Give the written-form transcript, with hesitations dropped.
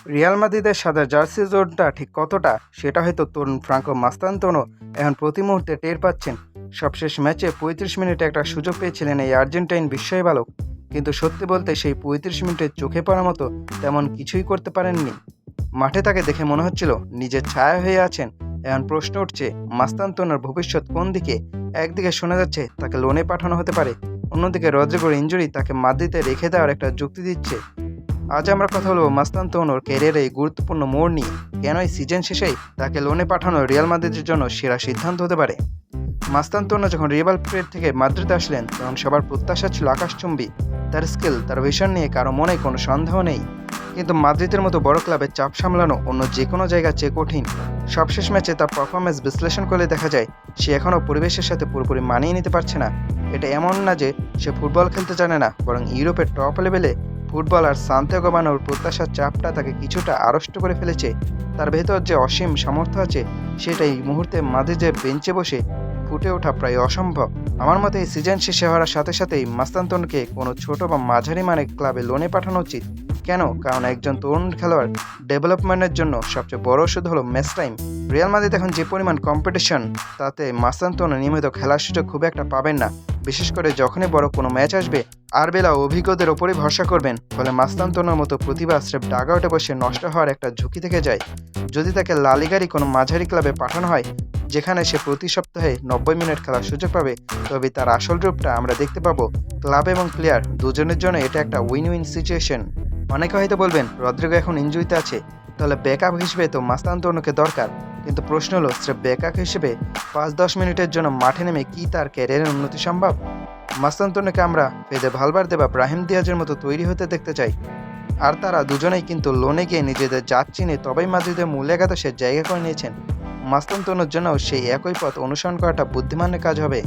Real মাদ্রিদের সাদা jersey জোরটা ঠিক কতটা সেটা হয়তো তরুণ ফ্রাঙ্কো মাস্তান্তোনো এখন প্রতি মুহূর্তে টের পাচ্ছেন। সবশেষ ম্যাচে ৩৫ মিনিটে একটা সুযোগ পেয়েছিলেন এই আর্জেন্টাইন বিস্ময় বালক, কিন্তু সত্যি বলতে সেই ৩৫ মিনিটে চোখে পড়ার মতো তেমন কিছুই করতে পারেননি। মাঠে তাকে দেখে মনে হচ্ছিল নিজের ছায়া হয়ে আছেন। এখন প্রশ্ন উঠছে মাস্তান্তোনোর ভবিষ্যৎ কোন দিকে। একদিকে শোনা যাচ্ছে তাকে লোনে পাঠানো হতে পারে, অন্যদিকে রদ্রিগোর ইনজুরি তাকে মাদ্রিদে রেখে দেওয়ার একটা যুক্তি দিচ্ছে। আজ আমরা কথা বলবো মাস্তান্তোনোর ক্যারিয়ারে এই গুরুত্বপূর্ণ মোড় নিয়ে। কেন এই সিজন শেষেই তাকে লোনে পাঠানো রিয়াল মাদ্রিদের জন্য সেরা সিদ্ধান্ত হতে পারে। মাস্তান্তোনো যখন রিভাল প্লেট থেকে মাদ্রিদে আসলেন তখন সবার প্রত্যাশা ছিল আকাশচুম্বী। তার স্কিল, তার ভিশন নিয়ে কারো মনে কোনো সন্দেহ নেই, কিন্তু মাদ্রিদের মতো বড় ক্লাবের চাপ সামলানো অন্য যে কোনো জায়গার চেয়ে কঠিন। সবশেষ ম্যাচে তার পারফরমেন্স বিশ্লেষণ করলে দেখা যায় সে এখনও পরিবেশের সাথে পুরোপুরি মানিয়ে নিতে পারছে না। এটা এমন না যে সে ফুটবল খেলতে জানে না, বরং ইউরোপের টপ লেভেলে ফুটবলার সান্তিয়াগো বার্নাব্যুর প্রত্যাশার চাপটা তাকে কিছুটা আড়ষ্ট করে ফেলেছে। তার ভেতর যে অসীম সামর্থ্য আছে সেটা এই মুহূর্তে মাদ্রিদের বেঞ্চে বসে ফুটে ওঠা প্রায় অসম্ভব। আমার মতে এই সিজন শেষে হওয়ার সাথে সাথেই মাস্তান্তোনকে কোনো ছোট বা মাঝারি মানের ক্লাবে লোনে পাঠানো উচিত। কেন? কারণ একজন তরুণ খেলোয়াড় ডেভেলপমেন্টের জন্য সবচেয়ে বড় ওষুধ হলো ম্যাচ টাইম। রিয়াল মাদ্রিদ এখন যে পরিমাণ কম্পিটিশন, তাতে মাস্তান্তোনো নিয়মিত খেলার সুযোগ খুব একটা পাবেন না, বিশেষ করে যখনই বড় কোনো ম্যাচ আসবে। আরবেলা অভিজ্ঞদের ওপরই ভরসা করবেন, ফলে মাস্তান্তোনোর মতো প্রতিভা স্রেফ ডাগআউটে বসে নষ্ট হওয়ার একটা ঝুঁকি থেকে যায়। যদি তাকে লা লিগারই কোনো মাঝারি ক্লাবে পাঠানো হয়, যেখানে সে প্রতি সপ্তাহে ৯০ মিনিট খেলার সুযোগ পাবে, তবে তার আসল রূপটা আমরা দেখতে পাবো। ক্লাব এবং প্লেয়ার দুজনের জন্য এটা একটা উইন উইন সিচুয়েশন। অনেকে হয়তো বলবেন রদ্রিগো এখন ইনজুরিতে আছে, তাহলে ব্যাকআপ হিসেবে তো মাস্তান্তোনোকে দরকার। কিন্তু প্রশ্ন হলো স্রেফ ব্যাকআপ হিসেবে ৫-১০ মিনিটের জন্য মাঠে নেমে কি তার ক্যারিয়ারের উন্নতি সম্ভব? মাস্তান্তোনোকে আমরা ফেদে ভালভার্দে বা ব্রাহিম দিয়াজের মতো তৈরি হতে দেখতে চাই, আর তারা দুজনেই কিন্তু লোনে গিয়ে নিজেদের জাত চিনে তবেই মাদ্রিদের মূল্যাঘাত সে জায়গা করে নিয়েছেন। মাস্তান্তোনোর জন্য সেই একই পথ অনুসরণ করাটা বুদ্ধিমানের কাজ হবে।